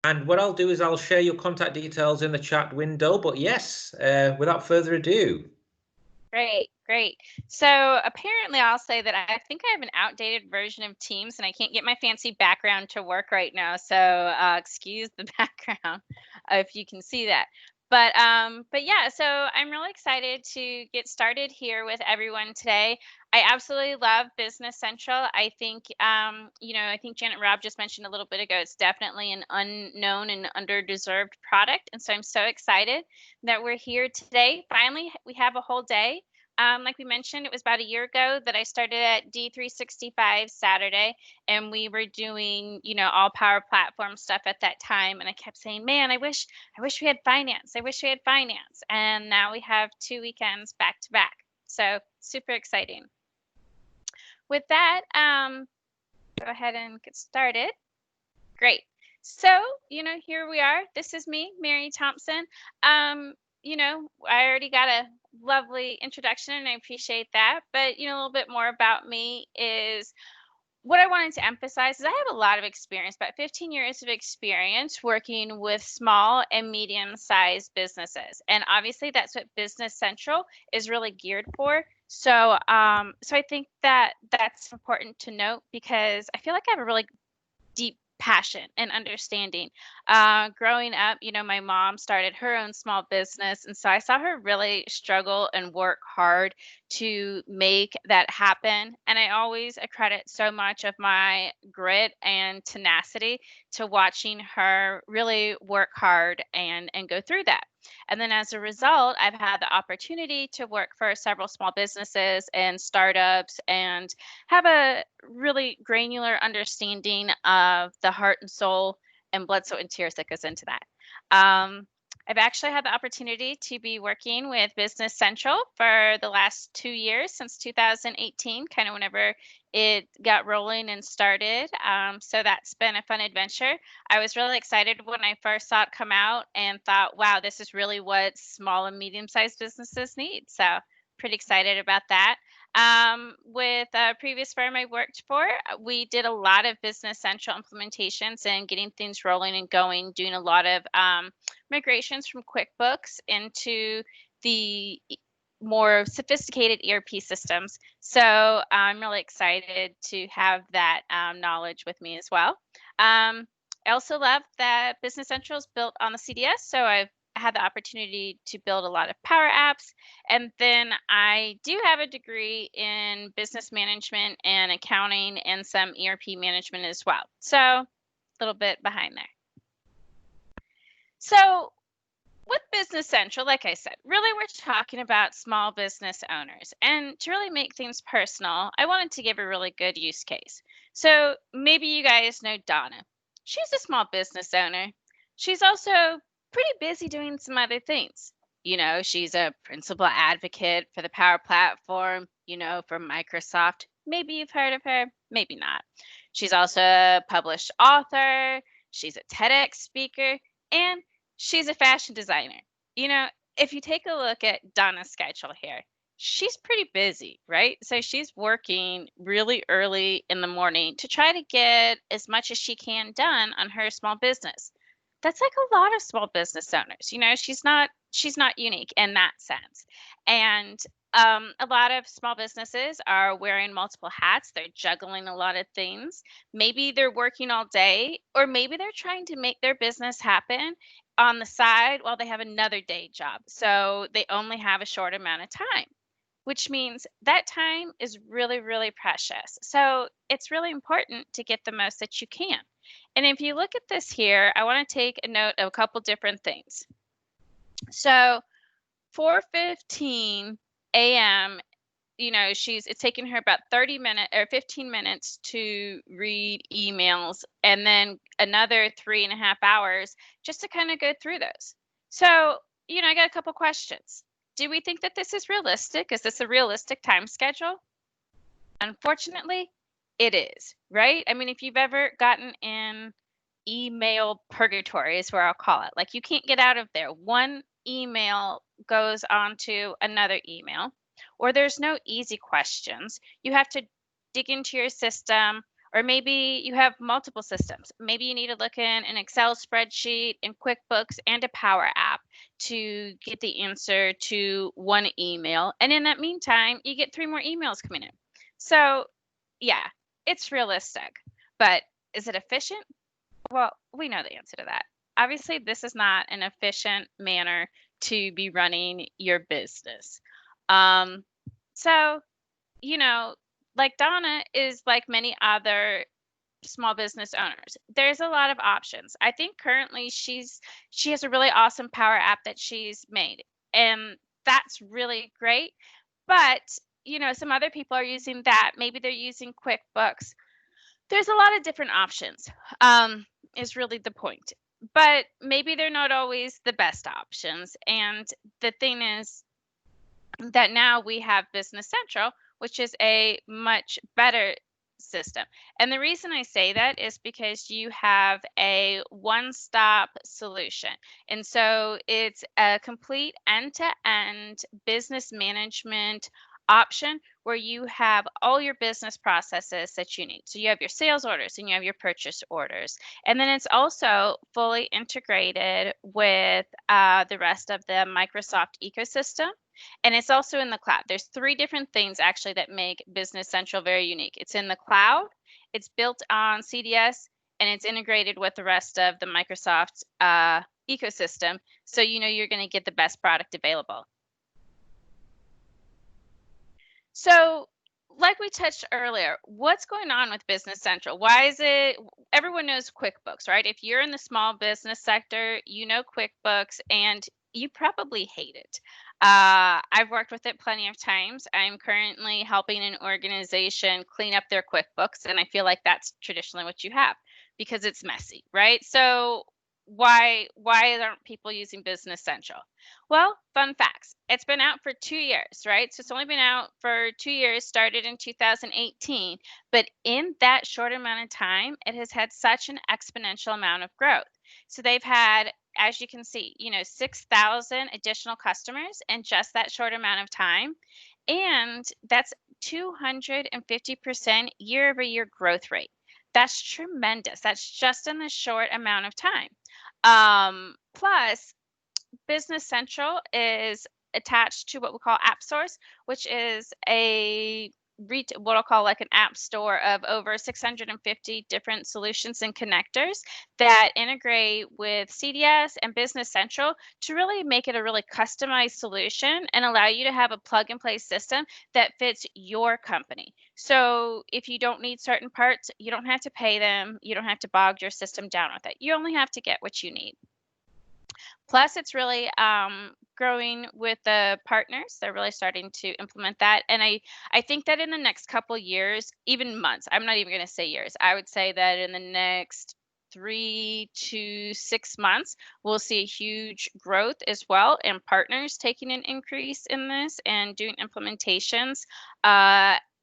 And what I'll do is I'll share your contact details in the chat window. But yes, without further ado. Great. So apparently I'll say that I think I have an outdated version of Teams and I can't get my fancy background to work right now. So excuse the background if you can see that. But yeah, so I'm really excited to get started here with everyone today. I absolutely love Business Central. I think, I think Janet Robb just mentioned a little bit ago, it's definitely an unknown and underdeserved product. And so I'm so excited that we're here today. Finally, we have a whole day. Like we mentioned, it was about a year ago that I started at D365 Saturday, and we were doing, all Power Platform stuff at that time. And I kept saying, man, I wish we had finance. I wish we had finance. And now we have 2 weekends back to back. So super exciting. With that, go ahead and get started. Great. So, here we are. This is me, Mary Thompson. I already got a lovely introduction and I appreciate that. But, a little bit more about me is what I wanted to emphasize is I have a lot of experience, about 15 years of experience working with small and medium-sized businesses. And obviously that's what Business Central is really geared for. So, so I think that that's important to note because I feel like I have a really deep passion and understanding. Growing up, my mom started her own small business. And so I saw her really struggle and work hard to make that happen. And I always accredit so much of my grit and tenacity to watching her really work hard and go through that. And then as a result, I've had the opportunity to work for several small businesses and startups and have a really granular understanding of the heart and soul and blood, sweat, and tears that goes into that. I've actually had the opportunity to be working with Business Central for the last 2 years since 2018, kind of whenever it got rolling and started. So that's been a fun adventure. I was really excited when I first saw it come out and thought, wow, this is really what small and medium-sized businesses need. So pretty excited about that. With a previous firm I worked for, we did a lot of Business Central implementations and getting things rolling and going, doing a lot of migrations from QuickBooks into the more sophisticated ERP systems. So I'm really excited to have that knowledge with me as well. I also love that Business Central is built on the CDS, so I've had the opportunity to build a lot of Power Apps. And then I do have a degree in business management and accounting and some ERP management as well. So a little bit behind there. So with Business Central, like I said, really we're talking about small business owners. And to really make things personal, I wanted to give a really good use case. So maybe you guys know Donna. She's a small business owner. She's also pretty busy doing some other things. She's a principal advocate for the Power Platform, for Microsoft. Maybe you've heard of her, maybe not. She's also a published author. She's a TEDx speaker, and she's a fashion designer. If you take a look at Donna's schedule here, she's pretty busy, right? So she's working really early in the morning to try to get as much as she can done on her small business. That's like a lot of small business owners. She's not unique in that sense. And a lot of small businesses are wearing multiple hats. They're juggling a lot of things. Maybe they're working all day, or maybe they're trying to make their business happen on the side while they have another day job. So they only have a short amount of time, which means that time is really, really precious. So it's really important to get the most that you can. And if you look at this here, I want to take a note of a couple different things. So 4:15 a.m., it's taking her about 30 minutes or 15 minutes to read emails, and then another 3.5 hours just to kind of go through those. So, I got a couple questions. Do we think that this is realistic? Is this a realistic time schedule? Unfortunately, it is, right? I mean, if you've ever gotten in email purgatory is where I'll call it. Like you can't get out of there. One email goes on to another email, or there's no easy questions. You have to dig into your system, Or maybe you have multiple systems. Maybe you need to look in an Excel spreadsheet, in QuickBooks, and a Power App to get the answer to one email. And in that meantime, you get 3 more emails coming in. So, yeah, it's realistic. But is it efficient? Well, we know the answer to that. Obviously, this is not an efficient manner to be running your business. Um, so, you know, like Donna is like many other small business owners. There's a lot of options. I think currently she has a really awesome Power App that she's made, and that's really great. But, some other people are using that. Maybe they're using QuickBooks. There's a lot of different options, is really the point. But maybe they're not always the best options. And the thing is that now we have Business Central, which is a much better system. And the reason I say that is because you have a one-stop solution. And so it's a complete end-to-end business management option where you have all your business processes that you need. So you have your sales orders and you have your purchase orders. And then it's also fully integrated with the rest of the Microsoft ecosystem. And it's also in the cloud. There's 3 different things actually that make Business Central very unique. It's in the cloud, it's built on CDS, and it's integrated with the rest of the Microsoft ecosystem. So you're going to get the best product available. So, like we touched earlier, what's going on with Business Central? Why is it everyone knows QuickBooks, right? If you're in the small business sector, you know QuickBooks and you probably hate it. I've worked with it plenty of times. I'm currently helping an organization clean up their QuickBooks, and I feel like that's traditionally what you have because it's messy, right? So why aren't people using Business Central? Well, fun facts. It's been out for 2 years, right? So it's only been out for 2 years, started in 2018. But in that short amount of time, it has had such an exponential amount of growth. So they've had, as you can see, 6,000 additional customers in just that short amount of time. And that's 250% year-over-year growth rate. That's tremendous. That's just in the short amount of time. Plus, Business Central is attached to what we call App Source, which is what I'll call like an app store of over 650 different solutions and connectors that integrate with CDS and Business Central to really make it a really customized solution and allow you to have a plug and play system that fits your company. So if you don't need certain parts, you don't have to pay them. You don't have to bog your system down with it. You only have to get what you need. Plus, it's really growing with the partners. They're really starting to implement that. And I think that in the next couple years, even months, I'm not even going to say years, I would say that in the next 3 to 6 months, we'll see a huge growth as well and partners taking an increase in this and doing implementations.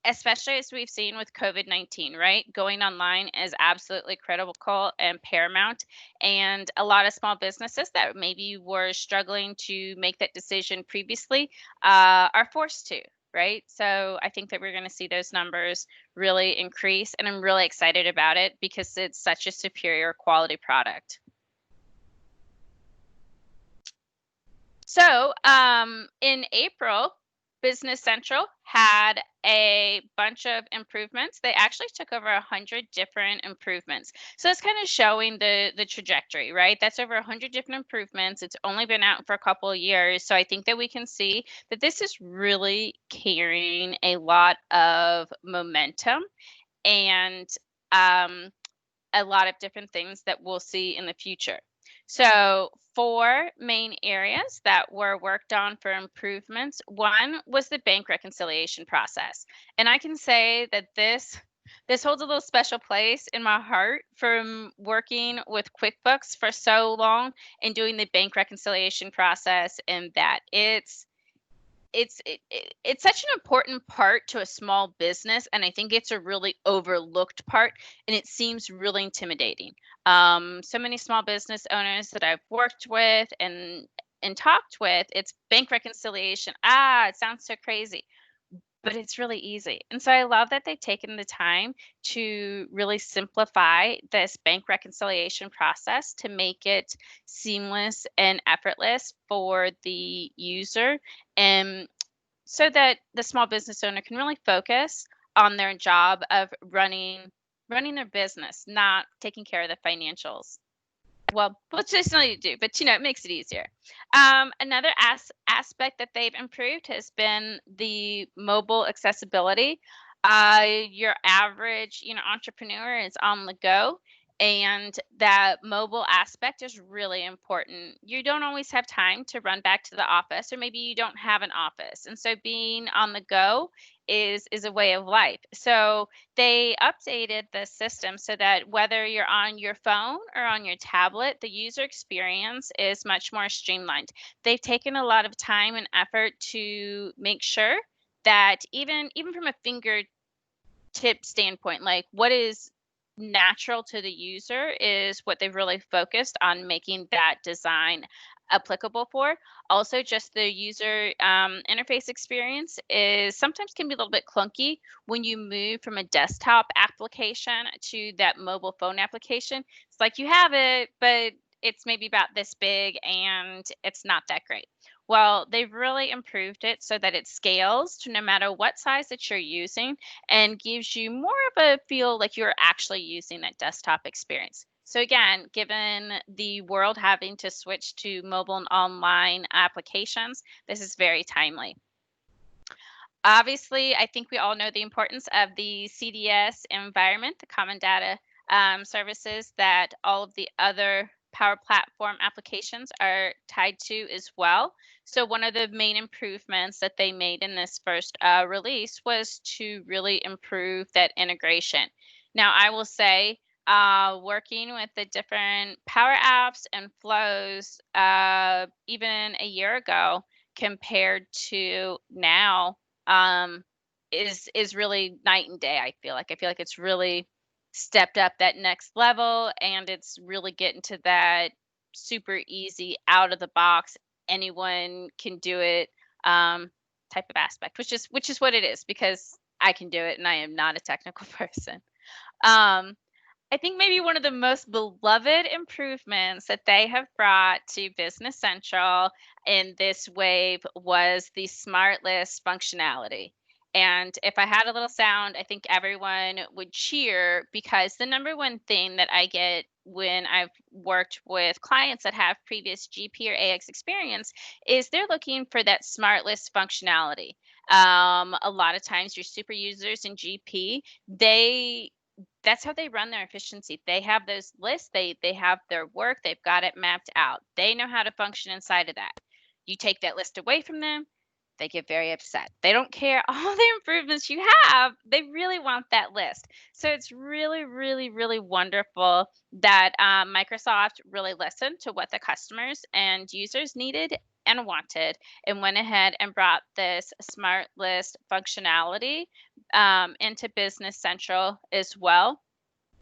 Especially as we've seen with COVID-19, right? Going online is absolutely critical and paramount. And a lot of small businesses that maybe were struggling to make that decision previously are forced to, right? So I think that we're going to see those numbers really increase. And I'm really excited about it because it's such a superior quality product. So in April, Business Central had a bunch of improvements. They actually took over 100 different improvements. So it's kind of showing the trajectory, right? That's over 100 different improvements. It's only been out for a couple of years. So I think that we can see that this is really carrying a lot of momentum and a lot of different things that we'll see in the future. So 4 main areas that were worked on for improvements. One was the bank reconciliation process. And I can say that this holds a little special place in my heart from working with QuickBooks for so long and doing the bank reconciliation process, and that it's such an important part to a small business, and I think it's a really overlooked part, and it seems really intimidating. So many small business owners that I've worked with and talked with, it's bank reconciliation. It sounds so crazy, but it's really easy. And so I love that they've taken the time to really simplify this bank reconciliation process to make it seamless and effortless for the user, and so that the small business owner can really focus on their job of running their business, not taking care of the financials. Well, which they still need to do, but it makes it easier. Another aspect that they've improved has been the mobile accessibility. Your average, entrepreneur is on the go, and that mobile aspect is really important. You don't always have time to run back to the office, or maybe you don't have an office, and so being on the go is a way of life. So they updated the system so that whether you're on your phone or on your tablet, the user experience is much more streamlined. They've taken a lot of time and effort to make sure that even from a fingertip standpoint, like what is natural to the user is what they've really focused on making that design applicable for. Also, just the user interface experience is sometimes can be a little bit clunky when you move from a desktop application to that mobile phone application. It's like you have it, but it's maybe about this big and it's not that great. Well, they've really improved it so that it scales to no matter what size that you're using, and gives you more of a feel like you're actually using that desktop experience. So again, given the world having to switch to mobile and online applications, this is very timely. Obviously, I think we all know the importance of the CDS environment, the common data services that all of the other Power Platform applications are tied to as well. So one of the main improvements that they made in this first release was to really improve that integration. Now, I will say, working with the different Power Apps and flows, even a year ago compared to now, um, is really night and day. I feel like it's really stepped up that next level, and it's really getting to that super easy out of the box, anyone can do it, um, type of aspect, which is what it is, because I can do it and I am not a technical person. Um, I think maybe one of the most beloved improvements that they have brought to Business Central in this wave was the Smart List functionality. And if I had a little sound, I think everyone would cheer, because the number one thing that I get when I've worked with clients that have previous GP or AX experience is they're looking for that Smart List functionality. A lot of times, your super users in GP, that's how they run their efficiency. They have those lists, they have their work, they've got it mapped out. They know how to function inside of that. You take that list away from them, they get very upset. They don't care all the improvements you have. They really want that list. So it's really, really, really wonderful that Microsoft really listened to what the customers and users needed and wanted, and went ahead and brought this smart list functionality into Business Central as well.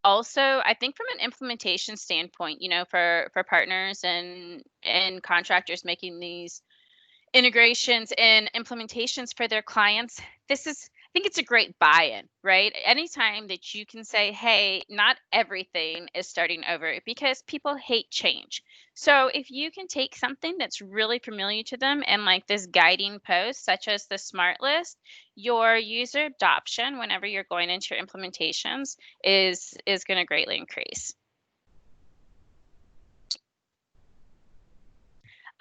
Also, I think from an implementation standpoint, for partners and contractors making these integrations and implementations for their clients, I think it's a great buy-in, right? Anytime that you can say, hey, not everything is starting over, because people hate change. So if you can take something that's really familiar to them and like this guiding post, such as the smart list, your user adoption whenever you're going into your implementations is going to greatly increase.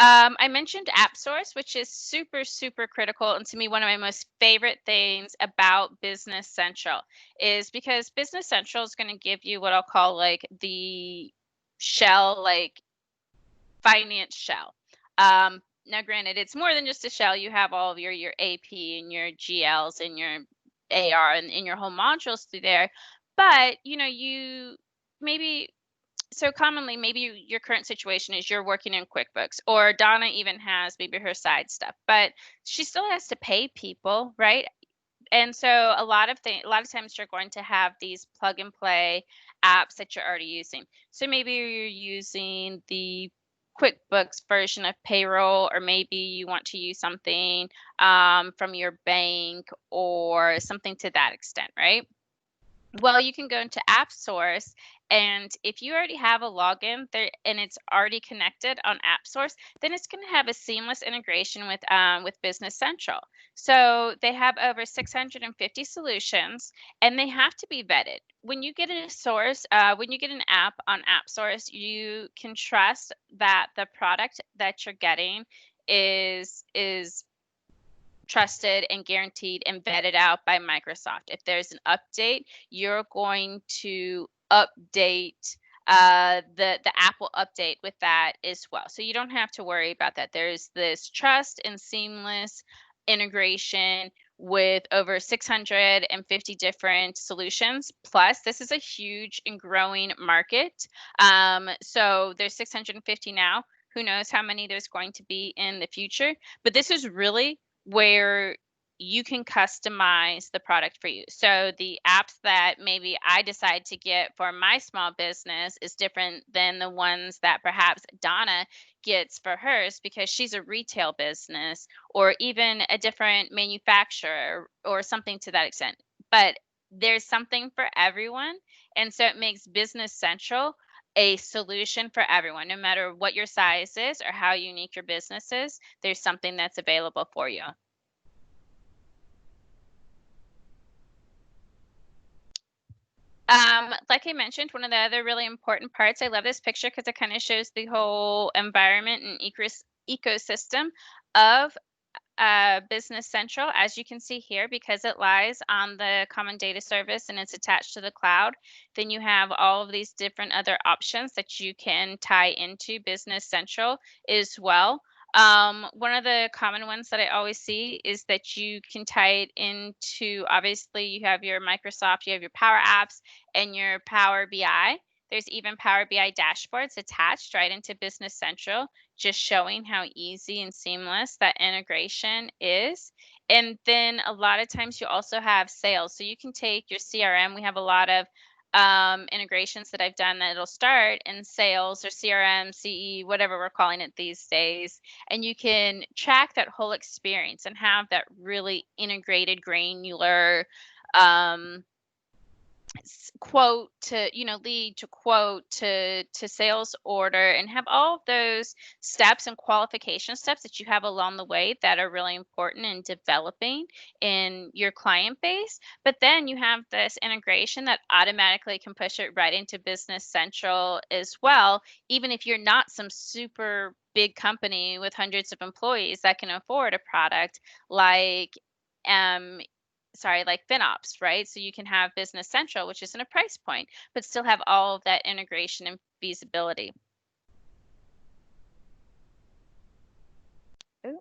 I mentioned App Source, which is super, super critical. And to me, one of my most favorite things about Business Central is because Business Central is going to give you what I'll call like the shell, like finance shell. Now, granted, it's more than just a shell. You have all of your AP and your GLs and your AR and your whole modules through there. But, you maybe so commonly, maybe your current situation is you're working in QuickBooks, or Donna even has maybe her side stuff, but she still has to pay people, right? And so a lot of times you're going to have these plug and play apps that you're already using. So maybe you're using the QuickBooks version of payroll, or maybe you want to use something from your bank or something to that extent, right? Well, you can go into AppSource, and if you already have a login there and it's already connected on AppSource, then it's going to have a seamless integration with Business Central. So they have over 650 solutions, and they have to be vetted. When you get when you get an app on AppSource, you can trust that the product that you're getting is trusted and guaranteed and vetted out by Microsoft. If there's an update, you're going to update the app will update with that as well. So you don't have to worry about that. There's this trust and seamless integration with over 650 different solutions. Plus, this is a huge and growing market. So there's 650 now. Who knows how many there's going to be in the future? But this is really where you can customize the product for you. So the apps that maybe I decide to get for my small business is different than the ones that perhaps Donna gets for hers because she's a retail business, or even a different manufacturer or something to that extent. But there's something for everyone. And so it makes Business Central a solution for everyone, no matter what your size is or how unique your business is. There's something that's available for you. Like I mentioned, one of the other really important parts, I love this picture because it kind of shows the whole environment and ecosystem of Business Central, as you can see here, because it lies on the common data service and it's attached to the cloud. Then you have all of these different other options that you can tie into Business Central as well. One of the common ones that I always see is that you can tie it into, obviously, you have your Microsoft, you have your Power Apps, and your Power BI. There's even Power BI dashboards attached right into Business Central, just showing how easy and seamless that integration is. And then a lot of times you also have sales. So you can take your CRM. We have a lot of integrations that I've done that it'll start in sales or CRM, CE, whatever we're calling it these days. And you can track that whole experience and have that really integrated, granular quote to lead to quote to sales order, and have all of those steps and qualification steps that you have along the way that are really important in developing in your client base. But then you have this integration that automatically can push it right into Business Central as well, even if you're not some super big company with hundreds of employees that can afford a product like um like FinOps, right? So you can have Business Central, which isn't a price point, but still have all of that integration and feasibility. Ooh.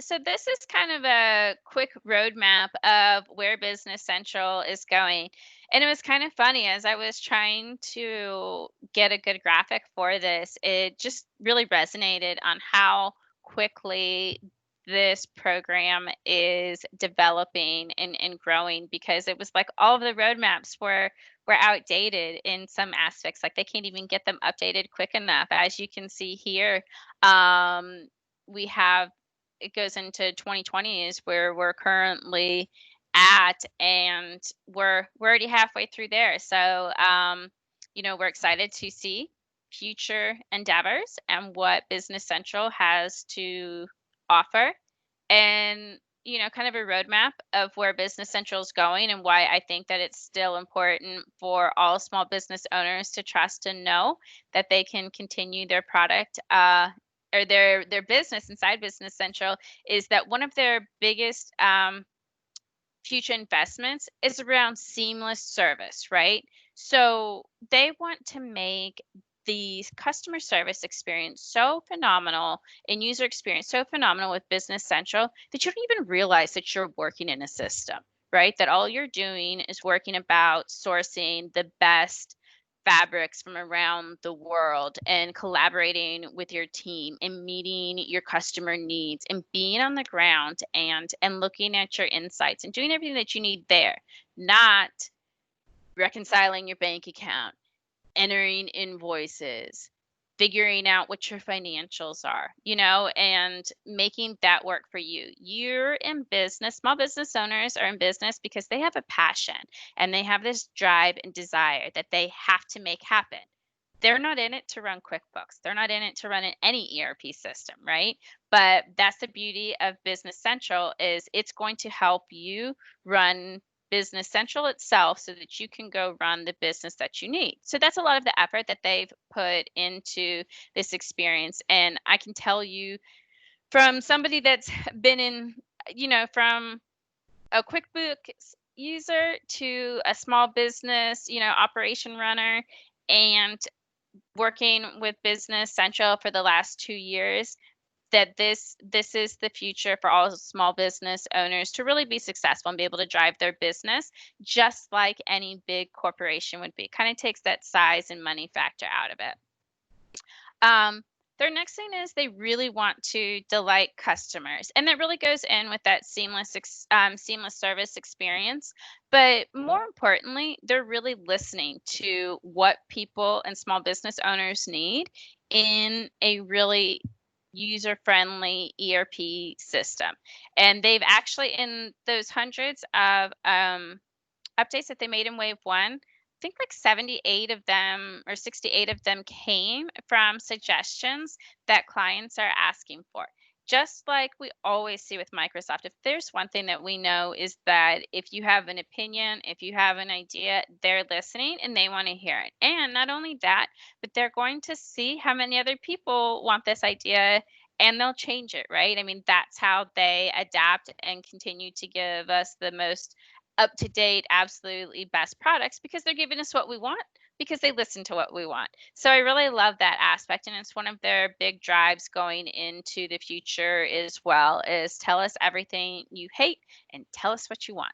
So this is kind of a quick roadmap of where Business Central is going. And it was kind of funny as I was trying to get a good graphic for this, it just really resonated on how quickly this program is developing and growing, because it was like all of the roadmaps were outdated in some aspects. Like they can't even get them updated quick enough. As you can see here, we have it goes into 2020 is where we're currently at, and we're already halfway through there. So we're excited to see future endeavors and what Business Central has to offer, and kind of a roadmap of where Business Central is going, and why I think that it's still important for all small business owners to trust and know that they can continue their product or their business inside Business Central. Is that one of their biggest future investments is around seamless service, right? So they want to make the customer service experience so phenomenal and user experience so phenomenal with Business Central that you don't even realize that you're working in a system, right? That all you're doing is working about sourcing the best fabrics from around the world and collaborating with your team and meeting your customer needs and being on the ground and looking at your insights and doing everything that you need there, not reconciling your bank account, entering invoices, figuring out what your financials are, and making that work for you. You're in business, small business owners are in business because they have a passion and they have this drive and desire that they have to make happen. They're not in it to run QuickBooks. They're not in it to run any ERP system, right? But that's the beauty of Business Central is it's going to help you run Business Central itself so that you can go run the business that you need. So that's a lot of the effort that they've put into this experience. And I can tell you from somebody that's been in, from a QuickBooks user to a small business, operation runner, and working with Business Central for the last 2 years, that this is the future for all small business owners to really be successful and be able to drive their business just like any big corporation would be. Kind of takes that size and money factor out of it. Their next thing is they really want to delight customers, and that really goes in with that seamless service experience. But more importantly, they're really listening to what people and small business owners need in a really user-friendly ERP system. And they've actually, in those hundreds of updates that they made in wave one, I think like 78 of them or 68 of them came from suggestions that clients are asking for. Just like we always see with Microsoft, if there's one thing that we know is that if you have an opinion, if you have an idea, they're listening and they want to hear it. And not only that, but they're going to see how many other people want this idea and they'll change it, right? I mean, that's how they adapt and continue to give us the most up to date, absolutely best products because they're giving us what we want because they listen to what we want. So I really love that aspect. And it's one of their big drives going into the future as well is tell us everything you hate and tell us what you want.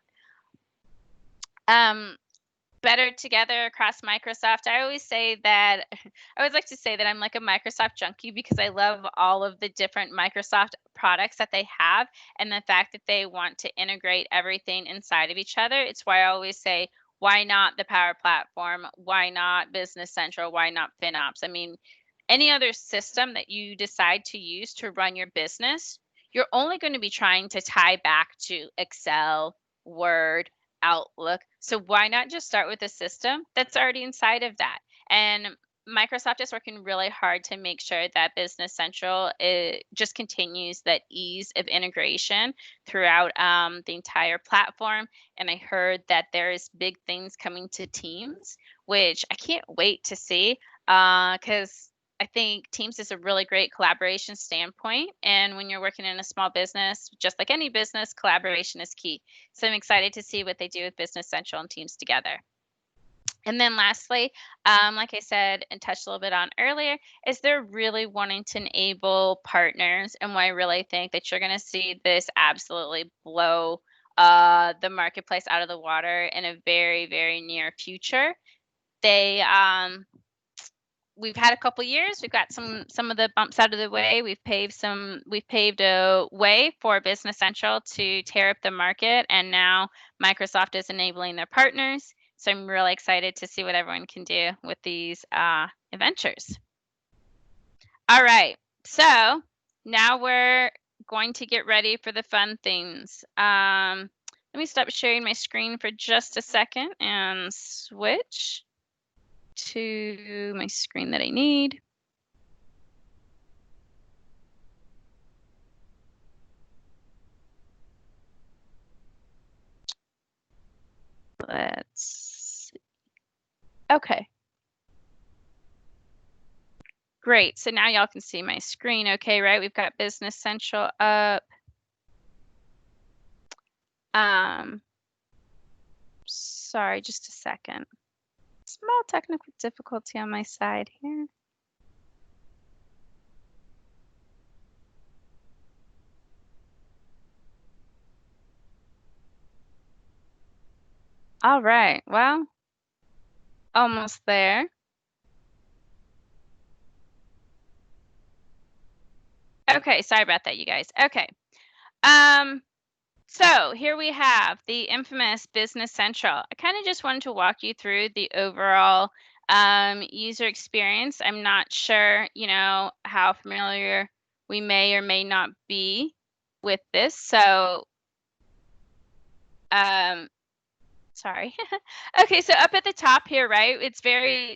Better together across Microsoft. I always like to say that I'm like a Microsoft junkie because I love all of the different Microsoft products that they have and the fact that they want to integrate everything inside of each other. It's why I always say, why not the Power Platform? Why not Business Central? Why not FinOps? I mean, any other system that you decide to use to run your business, you're only going to be trying to tie back to Excel, Word, Outlook. So why not just start with a system that's already inside of that? And Microsoft is working really hard to make sure that Business Central just continues that ease of integration throughout the entire platform. And I heard that there's big things coming to Teams, which I can't wait to see because I think Teams is a really great collaboration standpoint. And when you're working in a small business, just like any business, collaboration is key. So I'm excited to see what they do with Business Central and Teams together. And then lastly, like I said and touched a little bit on earlier, is they're really wanting to enable partners. And why I really think that you're going to see this absolutely blow the marketplace out of the water in a very, very near future. We've had a couple years. We've got some of the bumps out of the way. We've paved a way for Business Central to tear up the market, and now Microsoft is enabling their partners. So I'm really excited to see what everyone can do with these adventures. All right, so now we're going to get ready for the fun things. Let me stop sharing my screen for just a second and switch to my screen that I need. Let's see. Okay. Great. So now y'all can see my screen. Okay, right? We've got Business Central up. Sorry, just a second. Small technical difficulty on my side here. All right, well, almost there. Okay, sorry about that, you guys. Okay. So here we have the infamous Business Central. I kind of just wanted to walk you through the overall User experience, I'm not sure, how familiar we may or may not be with this. So, sorry. Okay, so up at the top here, right?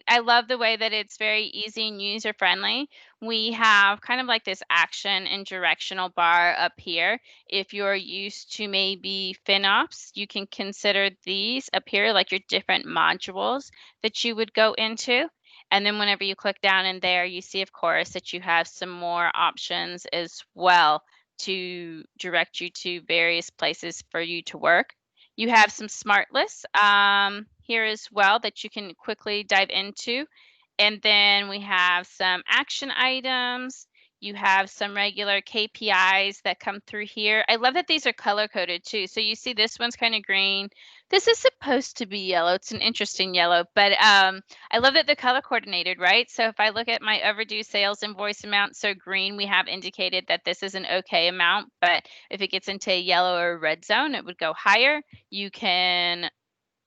I love the way that it's very easy and user friendly. We have kind of like this action and directional bar up here. If you're used to maybe FinOps, you can consider these up here, like your different modules that you would go into. And then whenever you click down in there, you see, of course, that you have some more options as well to direct you to various places for you to work. You have some smart lists here as well that you can quickly dive into. And then we have some action items. You have some regular KPIs that come through here. I love that these are color coded too. So you see this one's kind of green. This is supposed to be yellow. It's an interesting yellow, but I love that the color coordinated, right? So if I look at my overdue sales invoice amount, so green, we have indicated that this is an okay amount, but if it gets into a yellow or red zone, it would go higher. You can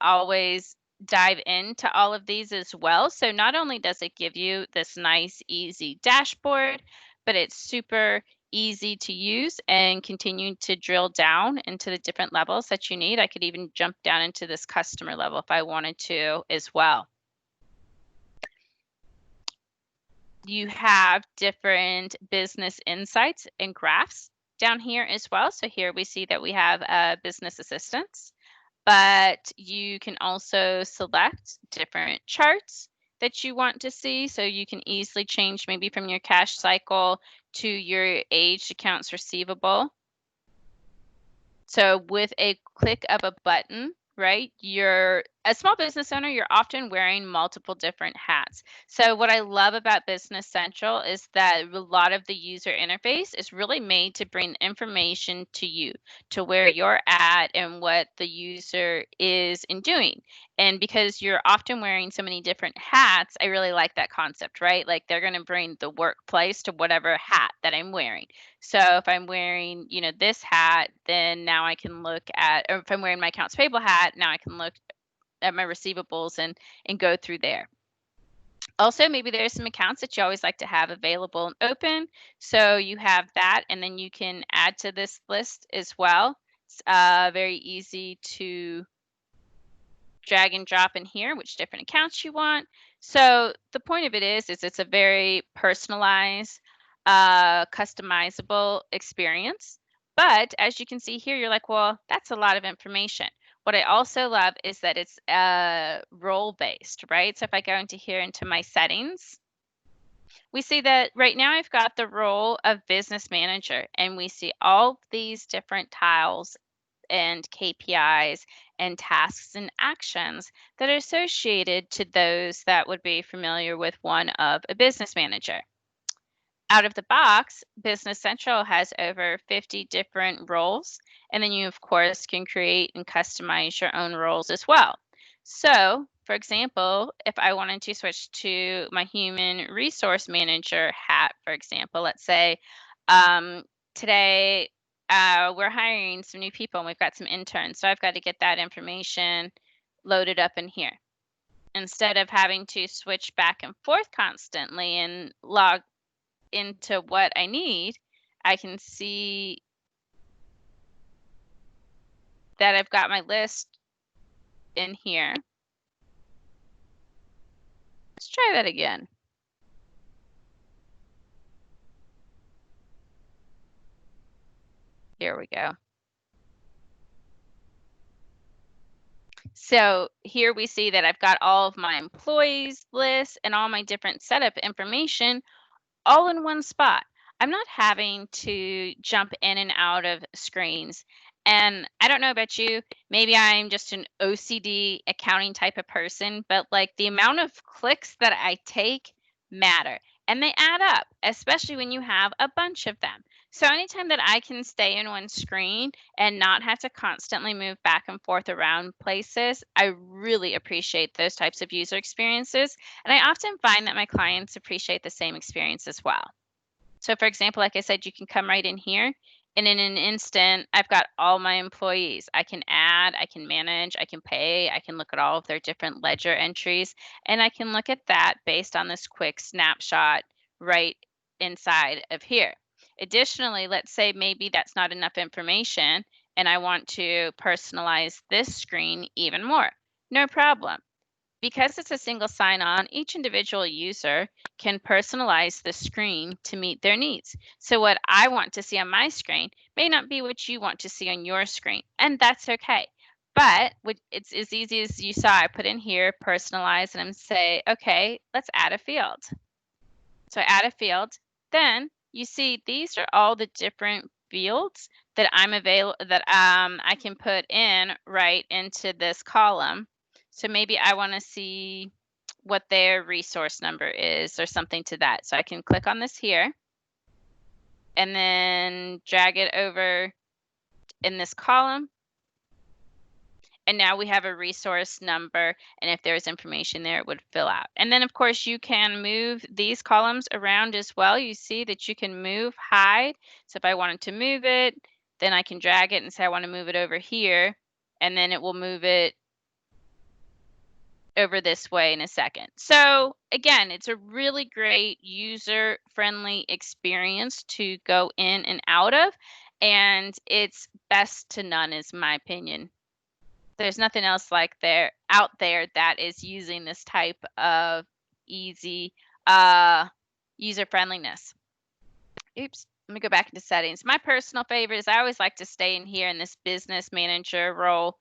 always dive into all of these as well. So not only does it give you this nice, easy dashboard, but it's super easy to use and continue to drill down into the different levels that you need. I could even jump down into this customer level if I wanted to as well. You have different business insights and graphs down here as well. So here we see that we have business assistance, but you can also select different charts that you want to see. So you can easily change maybe from your cash cycle to your aged accounts receivable. So with a click of a button, right, you're a small business owner, you're often wearing multiple different hats. So what I love about Business Central is that a lot of the user interface is really made to bring information to you, to where you're at and what the user is in doing. And because you're often wearing so many different hats, I really like that concept, right? Like they're going to bring the workplace to whatever hat that I'm wearing. So if I'm wearing, this hat, then now I can look at, or if I'm wearing my accounts payable hat, now I can look at my receivables and go through there. Also, maybe there's some accounts that you always like to have available and open. So you have that, and then you can add to this list as well. It's very easy to drag and drop in here which different accounts you want. So the point of it is it's a very personalized, customizable experience. But as you can see here, you're like, well, that's a lot of information. What I also love is that it's role-based, right? So if I go into here into my settings, we see that right now I've got the role of business manager, and we see all these different tiles and KPIs and tasks and actions that are associated to those that would be familiar with one of a business manager. Out of the box, Business Central has over 50 different roles, and then you, of course, can create and customize your own roles as well. So, for example, if I wanted to switch to my human resource manager hat, for example, let's say today we're hiring some new people and we've got some interns, so I've got to get that information loaded up in here. Instead of having to switch back and forth constantly and log into what I need, I can see that I've got my list in here. Let's try that again. Here we go. So here we see that I've got all of my employees lists and all my different setup information all in one spot. I'm not having to jump in and out of screens. And I don't know about you, maybe I'm just an OCD accounting type of person, but like the amount of clicks that I take matter and they add up, especially when you have a bunch of them. So anytime that I can stay in one screen and not have to constantly move back and forth around places, I really appreciate those types of user experiences. And I often find that my clients appreciate the same experience as well. So for example, like I said, you can come right in here And in an instant, I've got all my employees. I can add, I can manage, I can pay, I can look at all of their different ledger entries, and I can look at that based on this quick snapshot right inside of here. Additionally, let's say maybe that's not enough information and I want to personalize this screen even more. No problem. Because it's a single sign-on, each individual user can personalize the screen to meet their needs. So what I want to see on my screen may not be what you want to see on your screen, and that's okay. But it's as easy as you saw. I put in here, personalize, and I'm say, okay, let's add a field. So I add a field. Then you see these are all the different fields that I can put in right into this column. So maybe I want to see what their resource number is or something to that. So I can click on this here and then drag it over in this column. And now we have a resource number, and if there's information there, it would fill out. And then, of course, you can move these columns around as well. You see that you can move, hide. So if I wanted to move it, then I can drag it and say I want to move it over here, and then it will move it over this way in a second. So again, it's a really great user-friendly experience to go in and out of, and it's best to none is my opinion. There's nothing else out there that is using this type of easy user friendliness. Oops, let me go back into settings. My personal favorite is I always like to stay in here in this business manager role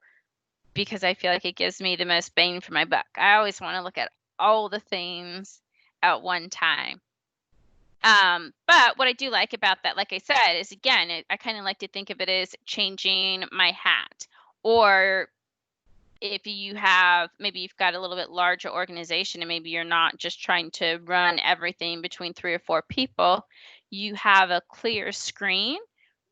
because I feel like it gives me the most bang for my buck. I always want to look at all the things at one time. But what I do like about that, like I said, is again, I kind of like to think of it as changing my hat, or if you have, maybe you've got a little bit larger organization and maybe you're not just trying to run everything between 3 or 4 people, you have a clear screen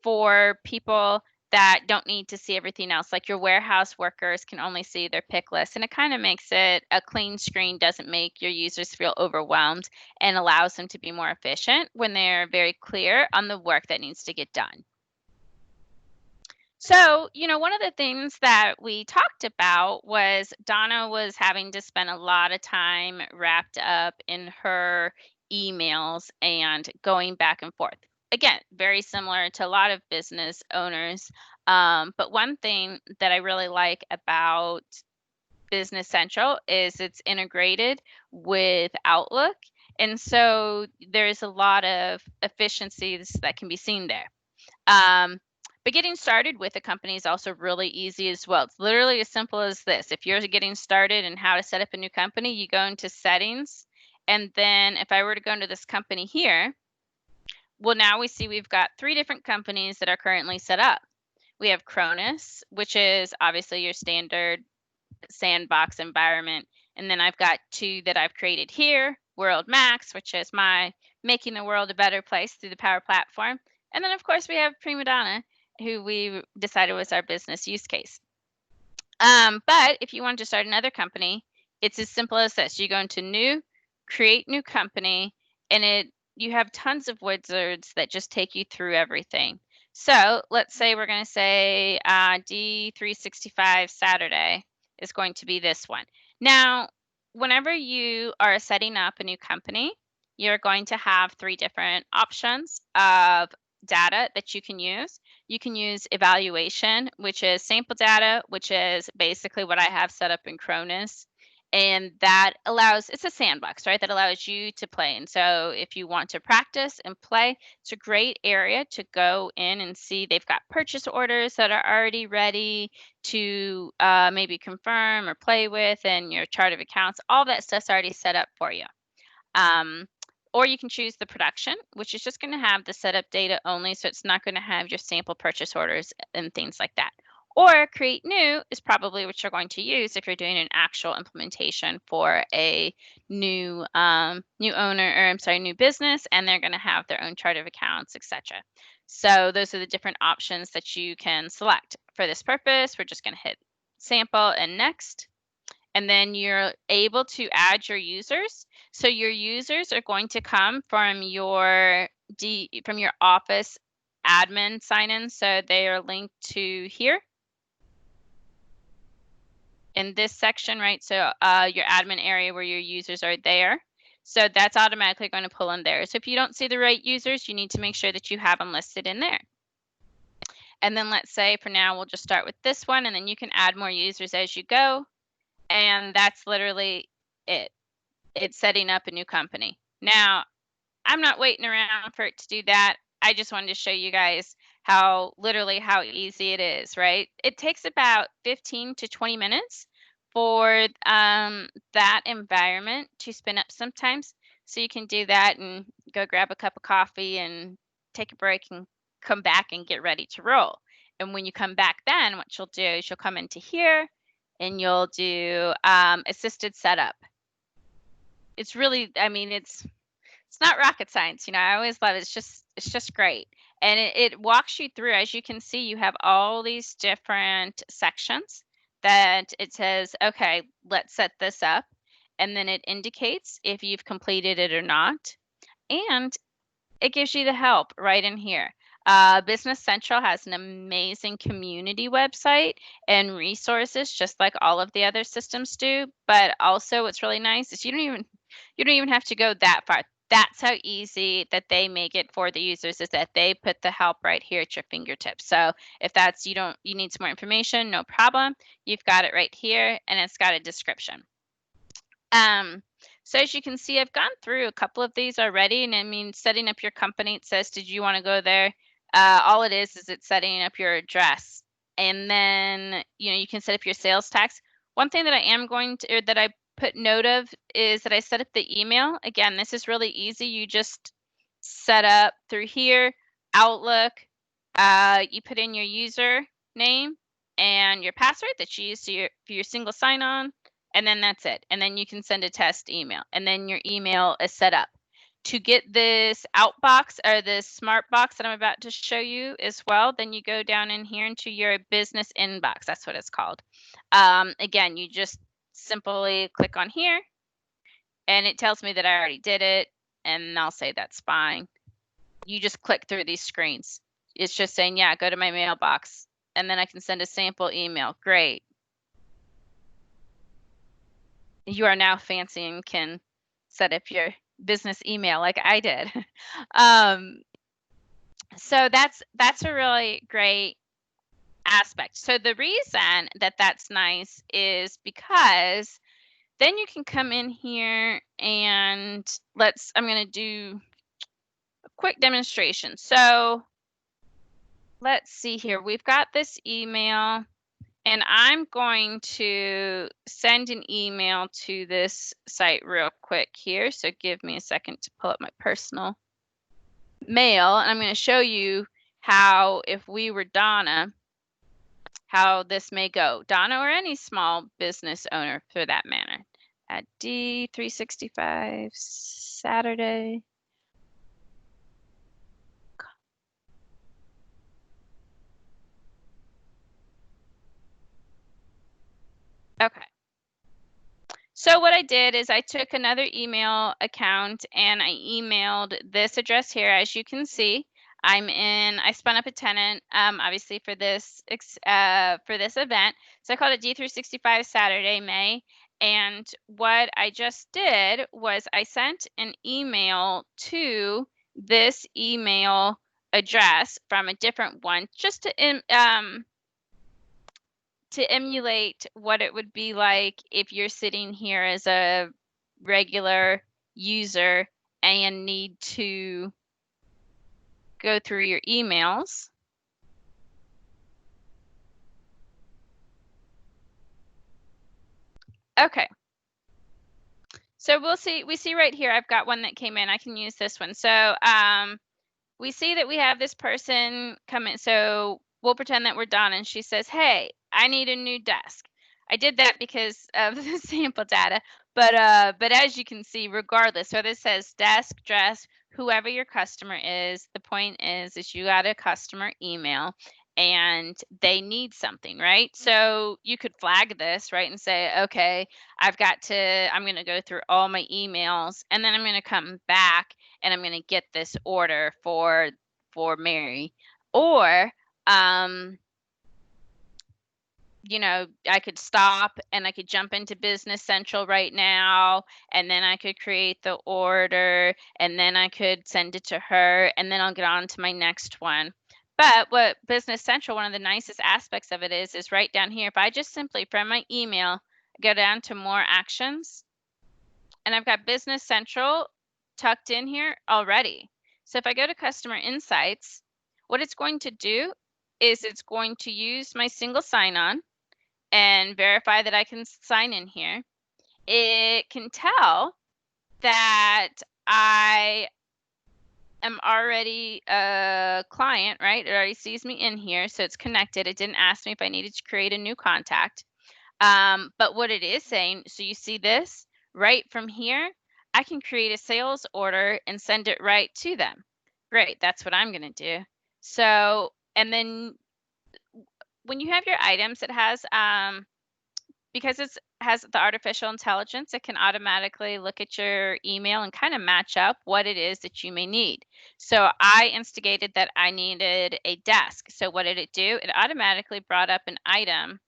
for people that don't need to see everything else. Like your warehouse workers can only see their pick list, and it kind of makes it a clean screen, doesn't make your users feel overwhelmed, and allows them to be more efficient when they're very clear on the work that needs to get done. So, one of the things that we talked about was Donna was having to spend a lot of time wrapped up in her emails and going back and forth. Again, very similar to a lot of business owners. But one thing that I really like about Business Central is it's integrated with Outlook. And so there's a lot of efficiencies that can be seen there. But getting started with a company is also really easy as well. It's literally as simple as this. If you're getting started and how to set up a new company, you go into settings. And then if I were to go into this company here, well, now we see we've got 3 different companies that are currently set up. We have Cronus, which is obviously your standard sandbox environment. And then I've got 2 that I've created here, World Max, which is my making the world a better place through the Power Platform. And then, of course, we have Prima Donna, who we decided was our business use case. But if you want to start another company, it's as simple as this. You go into new, create new company, and you have tons of wizards that just take you through everything. So let's say we're going to say D365 Saturday is going to be this one. Now, whenever you are setting up a new company, you're going to have 3 different options of data that you can use. You can use evaluation, which is sample data, which is basically what I have set up in Cronus. And that allows, it's a sandbox, right? That allows you to play. And so if you want to practice and play, it's a great area to go in and see. They've got purchase orders that are already ready to maybe confirm or play with, and your chart of accounts, all that stuff's already set up for you. Or you can choose the production, which is just going to have the setup data only, so it's not going to have your sample purchase orders and things like that. Or create new is probably what you're going to use if you're doing an actual implementation for a new new business, and they're going to have their own chart of accounts, etc. So those are the different options that you can select. For this purpose, we're just going to hit sample and next. And then you're able to add your users. So your users are going to come from your Office admin sign-in. So they are linked to here in this section, right? So your admin area where your users are there. So that's automatically going to pull in there. So if you don't see the right users, you need to make sure that you have them listed in there. And then let's say for now, we'll just start with this one, and then you can add more users as you go. And that's literally it. It's setting up a new company. Now, I'm not waiting around for it to do that. I just wanted to show you guys how easy it is, right? It takes about 15 to 20 minutes for that environment to spin up sometimes. So you can do that and go grab a cup of coffee and take a break and come back and get ready to roll. And when you come back then, what you'll do is you'll come into here and you'll do assisted setup. It's really, I mean, it's not rocket science, I always love it. It's just great. And it walks you through. As you can see, you have all these different sections that it says, okay, let's set this up. And then it indicates if you've completed it or not. And it gives you the help right in here. Business Central has an amazing community website and resources, just like all of the other systems do. But also, what's really nice is you don't even have to go that far. That's how easy that they make it for the users, is that they put the help right here at your fingertips. So if that's you need some more information, no problem. You've got it right here, and it's got a description. So as you can see, I've gone through a couple of these already, and I mean, setting up your company, it says, did you want to go there? All it is it's setting up your address, and then you can set up your sales tax. One thing that I am going to, or that I put note of, is that I set up the email. Again, this is really easy. You just set up through here, Outlook. You put in your user name and your password that you use for your single sign-on. And then that's it. And then you can send a test email. And then your email is set up. To get this outbox or this smart box that I'm about to show you as well, then you go down in here into your business inbox. That's what it's called. Again, you just simply click on here. And it tells me that I already did it. And I'll say that's fine. You just click through these screens. It's just saying, yeah, go to my mailbox. And then I can send a sample email. Great. You are now fancy and can set up your business email like I did. So that's a really great aspect. So the reason that that's nice is because then you can come in here and I'm going to do a quick demonstration. So let's see here. We've got this email. And I'm going to send an email to this site real quick here. So give me a second to pull up my personal mail. And I'm going to show you how, if we were Donna, how this may go. Donna, or any small business owner for that matter. At D365 Saturday. Okay. So what I did is I took another email account and I emailed this address here. As you can see, I spun up a tenant, obviously for this event. So I called it D365 Saturday, May. And what I just did was I sent an email to this email address from a different one, just to emulate what it would be like if you're sitting here as a regular user and need to go through your emails. Okay. So we see right here, I've got one that came in. I can use this one. So we see that we have this person come in. So we'll pretend that we're Donna, and she says, hey, I need a new desk. I did that because of the sample data, but as you can see, regardless, whether it says desk, dress, whoever your customer is, the point is you got a customer email and they need something, right? So you could flag this, right, and say, okay, I'm going to go through all my emails, and then I'm going to come back and I'm going to get this order for Mary. Or, you know, I could stop and I could jump into Business Central right now, and then I could create the order, and then I could send it to her, and then I'll get on to my next one. But what Business Central, one of the nicest aspects of it is right down here, if I just simply from my email go down to more actions, and I've got Business Central tucked in here already. So if I go to Customer Insights, what it's going to do is it's going to use my single sign-on and verify that I can sign in here. It can tell that I am already a client, right? It already sees me in here, so it's connected. It didn't ask me if I needed to create a new contact. But what it is saying, so you see this right from here, I can create a sales order and send it right to them. Great, that's what I'm going to do. So, and then when you have your items, it has, because it has the artificial intelligence, it can automatically look at your email and kind of match up what it is that you may need. So I instigated that I needed a desk. So what did it do? It automatically brought up an item.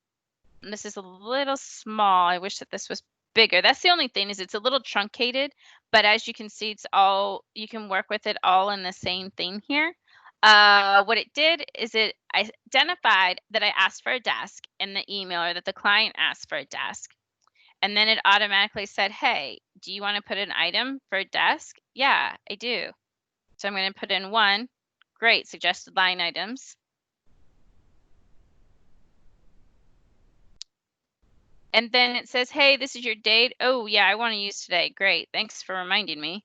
And this is a little small. I wish that this was bigger. That's the only thing, is it's a little truncated, but as you can see, it's all, you can work with it all in the same thing here. What it did is it identified that I asked for a desk in the email, or that the client asked for a desk. And then it automatically said, hey, do you want to put an item for a desk? Yeah, I do. So I'm going to put in 1. Great, suggested line items. And then it says, hey, this is your date. Oh, yeah, I want to use today. Great. Thanks for reminding me.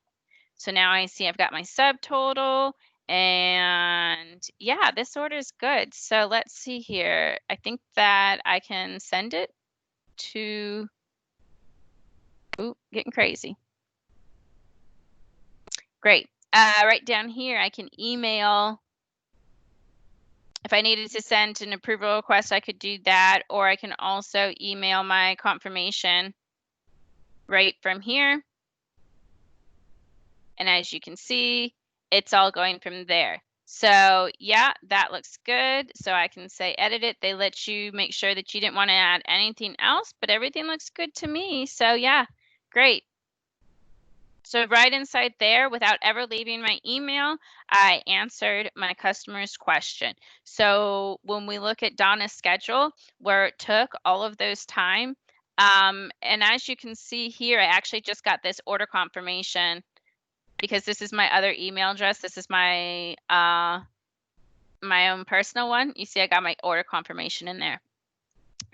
So now I see I've got my subtotal, and yeah, this order is good. So let's see here. I think that I can send it to, ooh, getting crazy. Great. Right down here, I can email. If I needed to send an approval request, I could do that, or I can also email my confirmation right from here. And as you can see, it's all going from there. So yeah, that looks good. So I can say edit it. They let you make sure that you didn't want to add anything else, but everything looks good to me. So yeah, great. So right inside there, without ever leaving my email, I answered my customer's question. So when we look at Donna's schedule, where it took all of those time, and as you can see here, I actually just got this order confirmation, because this is my other email address. This is my my own personal one. You see, I got my order confirmation in there.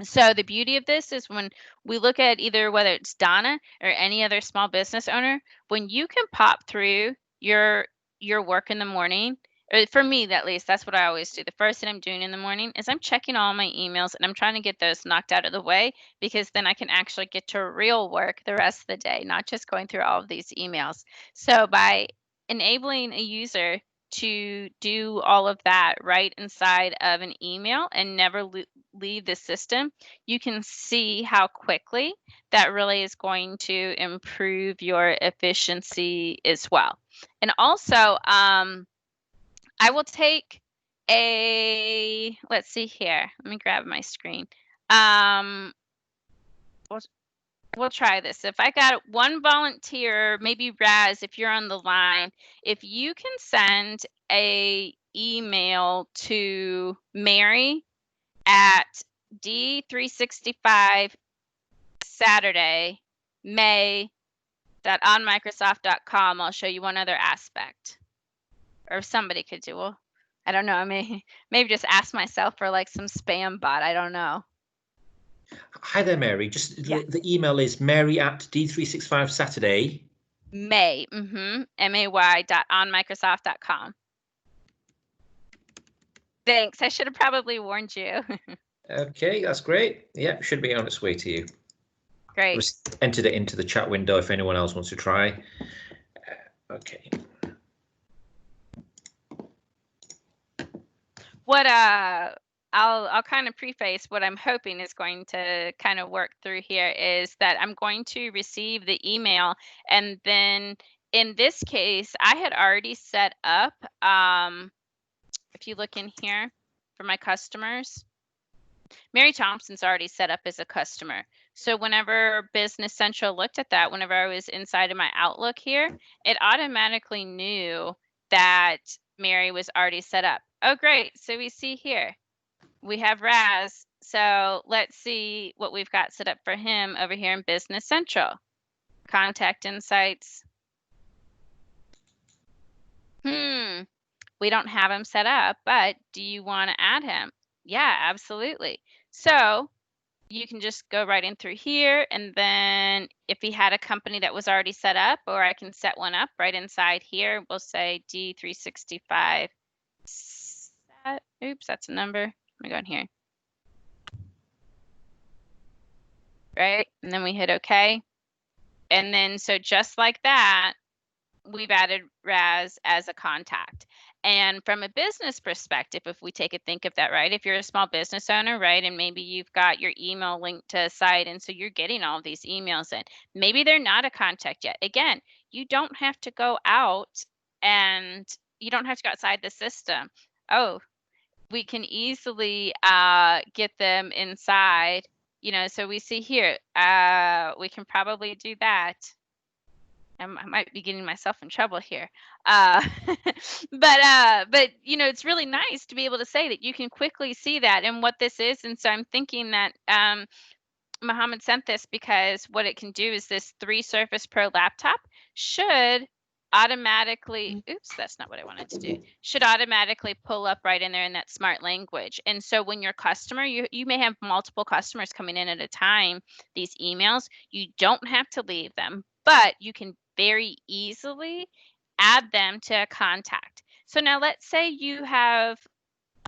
So the beauty of this is when we look at either whether it's Donna or any other small business owner, when you can pop through your work in the morning, or for me at least, that's what I always do. The first thing I'm doing in the morning is I'm checking all my emails, and I'm trying to get those knocked out of the way, because then I can actually get to real work the rest of the day, not just going through all of these emails. So by enabling a user to do all of that right inside of an email and never leave the system, you can see how quickly that really is going to improve your efficiency as well. And also, I will take a, let's see here. Let me grab my screen. We'll try this. If I got one volunteer, maybe Raz, if you're on the line, if you can send a email to Mary at D365 Saturday, May.onmicrosoft.com, I'll show you one other aspect. Or if somebody could do, well, I don't know. I may maybe just ask myself for like some spam bot. I don't know. Hi there, Mary. Just Yeah. the email is Mary at D365 Saturday. May.onmicrosoft.com. Thanks. I should have probably warned you. Okay, that's great. Yeah, should be on its way to you. Great. Just entered it into the chat window if anyone else wants to try. Okay. What I'll kind of preface what I'm hoping is going to kind of work through here is that I'm going to receive the email, and then in this case I had already set up if you look in here for my customers, Mary Thompson's already set up as a customer. So whenever Business Central looked at that, whenever I was inside of my Outlook here, it automatically knew that Mary was already set up. Oh, great. So we see here, we have Raz. So let's see what we've got set up for him over here in Business Central. Contact insights. We don't have him set up, but do you want to add him? Yeah, absolutely. So you can just go right in through here, and then if he had a company that was already set up, or I can set one up right inside here, we'll say D365. Oops, that's a number. Let me go in here. Right, and then we hit OK. And then so just like that, we've added Raz as a contact. And from a business perspective, if we take a think of that, right? If you're a small business owner, right, and maybe you've got your email linked to a site, and so you're getting all these emails in, maybe they're not a contact yet. Again, you don't have to go out and you don't have to go outside the system. Oh, we can easily get them inside, so we see here, we can probably do that. I might be getting myself in trouble here. But it's really nice to be able to say that you can quickly see that and what this is. And so I'm thinking that Mohammed sent this because what it can do is this 3 Surface Pro laptop should automatically, oops, that's not what I wanted to do, should automatically pull up right in there in that smart language. And so when your customer, you may have multiple customers coming in at a time, these emails, you don't have to leave them, but you can very easily add them to a contact. So now let's say you have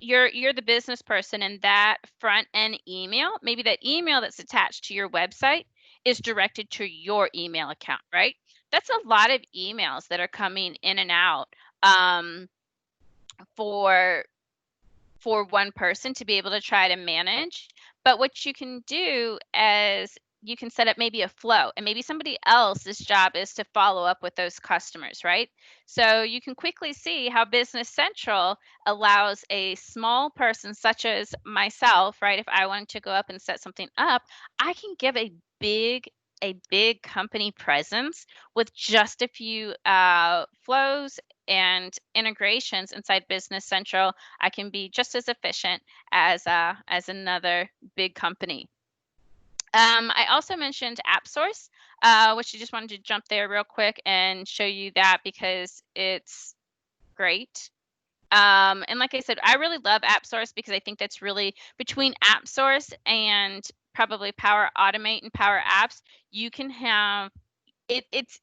you're the business person, and that front end email, maybe that email that's attached to your website is directed to your email account, right? That's a lot of emails that are coming in and out for one person to be able to try to manage. But what you can do is you can set up maybe a flow, and maybe somebody else's job is to follow up with those customers, right? So you can quickly see how Business Central allows a small person such as myself, right? If I wanted to go up and set something up, I can give a big company presence with just a few flows and integrations inside Business Central. I can be just as efficient as another big company. I also mentioned AppSource, which I just wanted to jump there real quick and show you that because it's great. And like I said, I really love AppSource because I think that's really between AppSource and probably Power Automate and Power Apps, you can have it's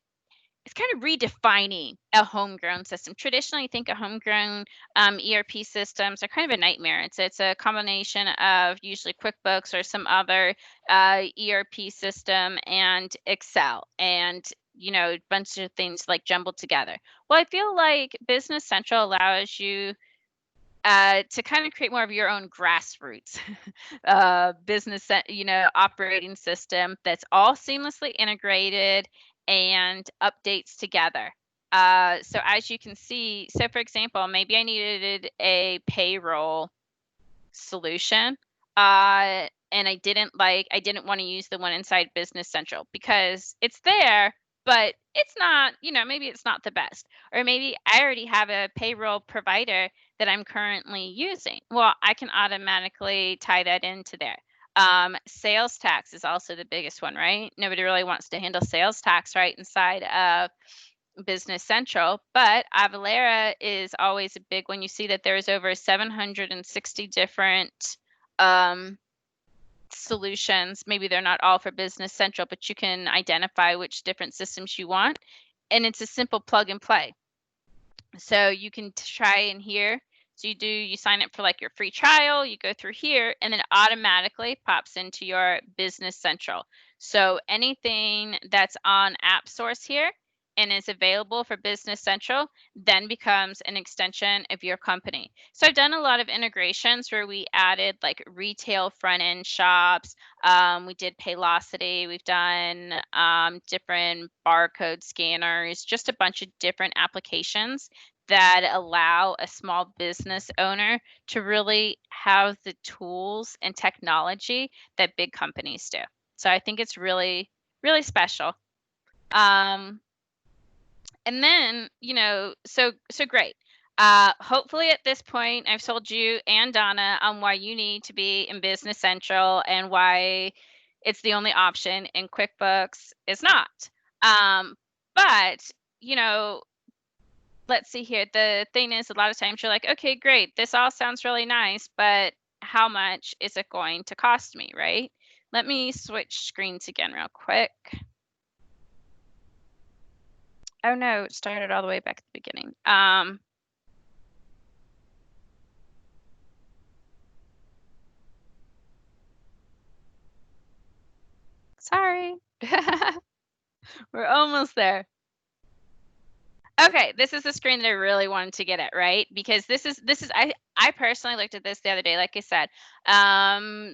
kind of redefining a homegrown system. Traditionally, I think a homegrown ERP systems are kind of a nightmare. It's a combination of usually QuickBooks or some other ERP system and Excel, and a bunch of things like jumbled together. Well, I feel like Business Central allows you to kind of create more of your own grassroots business, operating system that's all seamlessly integrated and updates together. So as you can see, so for example, maybe I needed a payroll solution, and I didn't want to use the one inside Business Central because it's there, but it's not, maybe it's not the best. Or maybe I already have a payroll provider that I'm currently using. Well, I can automatically tie that into there. Sales tax is also the biggest one, right? Nobody really wants to handle sales tax right inside of Business Central, but Avalara is always a big one. You see that there's over 760 different solutions. Maybe they're not all for Business Central, but you can identify which different systems you want, and it's a simple plug and play. So you can try in here. So you sign up for like your free trial, you go through here, and then it automatically pops into your Business Central. So anything that's on AppSource here and is available for Business Central then becomes an extension of your company. So I've done a lot of integrations where we added like retail front end shops. We did Paylocity. We've done different barcode scanners, just a bunch of different applications that allow a small business owner to really have the tools and technology that big companies do. So I think it's really, really special. And then, so great. Hopefully at this point, I've told you and Donna on why you need to be in Business Central and why it's the only option and QuickBooks is not. But, let's see here. The thing is, a lot of times you're like, okay, great. This all sounds really nice, but how much is it going to cost me, right? Let me switch screens again real quick. Oh no, it started all the way back at the beginning. Sorry. We're almost there. Okay, this is the screen that I really wanted to get at, right? Because this is I personally looked at this the other day, like I said.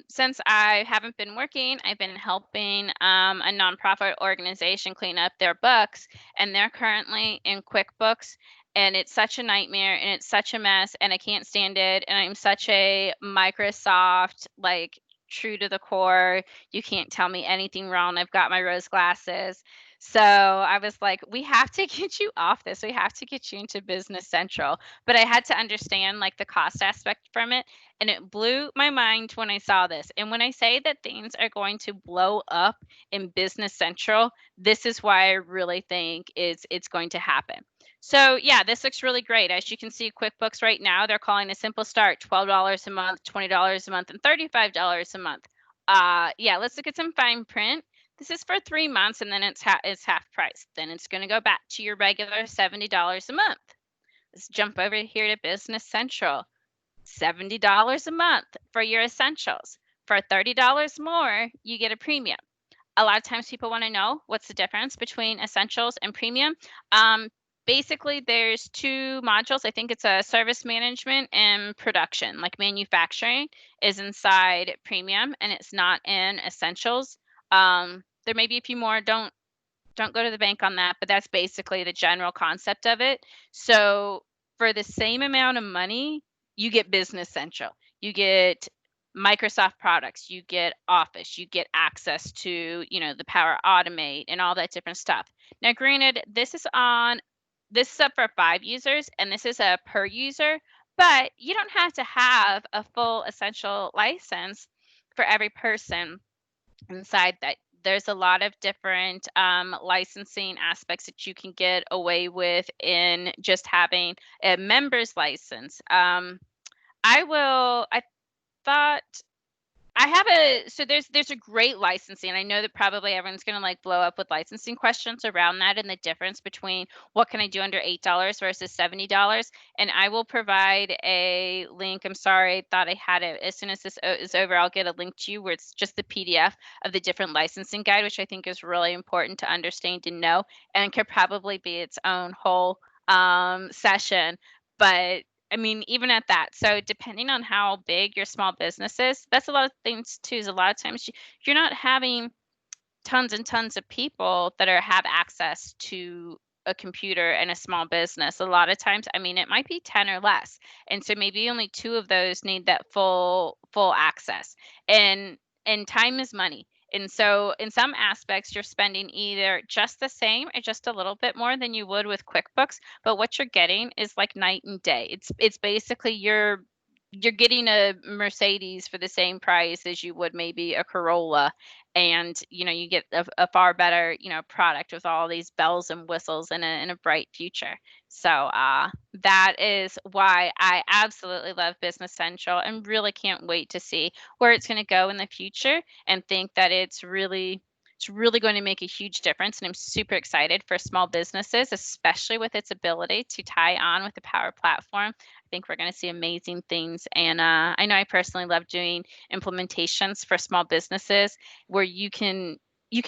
Since I haven't been working, I've been helping a nonprofit organization clean up their books, and they're currently in QuickBooks, and it's such a nightmare and it's such a mess, and I can't stand it, and I'm such a Microsoft like true to the core. You can't tell me anything wrong. I've got my rose glasses. So I was like, we have to get you off this. We have to get you into Business Central. But I had to understand like the cost aspect from it. And it blew my mind when I saw this. And when I say that things are going to blow up in Business Central, this is why I really think it's going to happen. So yeah, this looks really great. As you can see, QuickBooks right now, they're calling a simple start $12 a month, $20 a month, and $35 a month. Yeah, let's look at some fine print. This is for 3 months, and then it's half price. Then it's going to go back to your regular $70 a month. Let's jump over here to Business Central. $70 a month for your essentials. For $30 more, you get a premium. A lot of times people want to know what's the difference between essentials and premium. Basically, there's two modules. I think it's a service management and production, like manufacturing is inside premium and it's not in essentials. There may be a few more. Don't go to the bank on that, but that's basically the general concept of it. So for the same amount of money, you get Business Central. You get Microsoft products, you get Office, you get access to, the Power Automate and all that different stuff. Now, granted, this is up for 5 users and this is a per user, but you don't have to have a full essential license for every person inside that. There's a lot of different licensing aspects that you can get away with in just having a member's license. I thought I have so there's a great licensing. I know that probably everyone's gonna like blow up with licensing questions around that and the difference between what can I do under $8 versus $70. And I will provide a link. I'm sorry, I thought I had it. As soon as this is over, I'll get a link to you where it's just the PDF of the different licensing guide, which I think is really important to understand and know, and could probably be its own whole session. But I mean, even at that. So depending on how big your small business is, that's a lot of things too. Is a lot of times you're not having tons and tons of people that have access to a computer and a small business. A lot of times, I mean, it might be 10 or less. And so maybe only 2 of those need that full access. And time is money. And so in some aspects, you're spending either just the same or just a little bit more than you would with QuickBooks, but what you're getting is like night and day. It's basically you're getting a Mercedes for the same price as you would maybe a Corolla, and you get a far better product with all these bells and whistles and a bright future. So that is why I absolutely love Business Central and really can't wait to see where it's going to go in the future, and think that it's really going to make a huge difference. And I'm super excited for small businesses, especially with its ability to tie on with the Power Platform. I think we're going to see amazing things. And I know I personally love doing implementations for small businesses where you can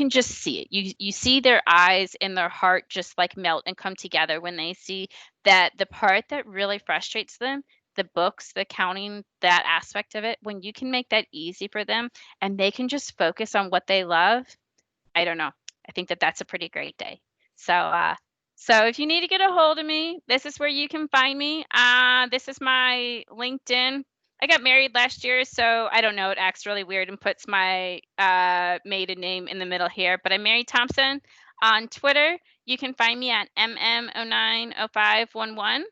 just see it. You see their eyes and their heart just like melt and come together when they see that the part that really frustrates them, the books, the accounting, that aspect of it, when you can make that easy for them and they can just focus on what they love. I don't know. I think that that's a pretty great day. So So if you need to get a hold of me, this is where you can find me. This is my LinkedIn. I got married last year, so I don't know. It acts really weird and puts my maiden name in the middle here. But I'm Mary Thompson. On Twitter, you can find me at mm090511.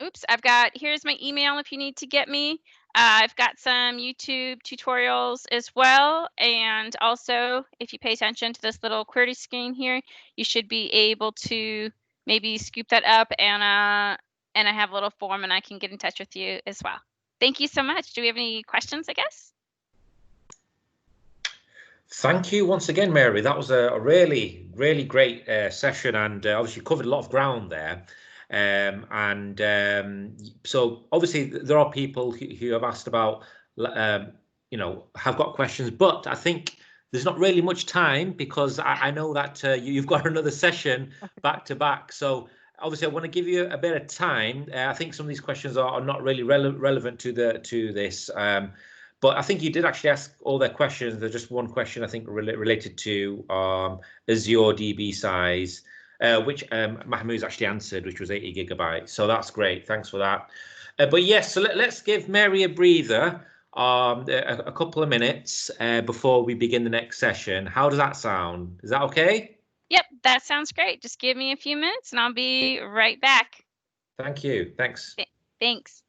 Oops, here's my email if you need to get me. I've got some YouTube tutorials as well. And also, if you pay attention to this little QWERTY screen here, you should be able to maybe scoop that up, and I have a little form and I can get in touch with you as well. Thank you so much. Do we have any questions, I guess? Thank you once again, Mary. That was a really, really great session, and obviously covered a lot of ground there. So obviously there are people who have asked about, you know, have got questions, but I think there's not really much time, because I know that you've got another session back to back. So obviously I want to give you a bit of time. I think some of these questions are not really relevant to this. But I think you did actually ask all their questions. There's just one question I think related to Azure DB size, which Mahmoud's actually answered, which was 80 gigabytes. So that's great. Thanks for that. But yes, so let's give Mary a breather, a couple of minutes before we begin the next session. How does that sound? Is that okay? Yep, that sounds great. Just give me a few minutes and I'll be right back. Thank you. Thanks. Thanks.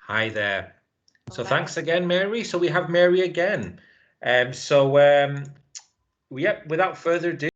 Hi there. So Hello. thanks again, Mary. So we have Mary again. Yeah, without further ado,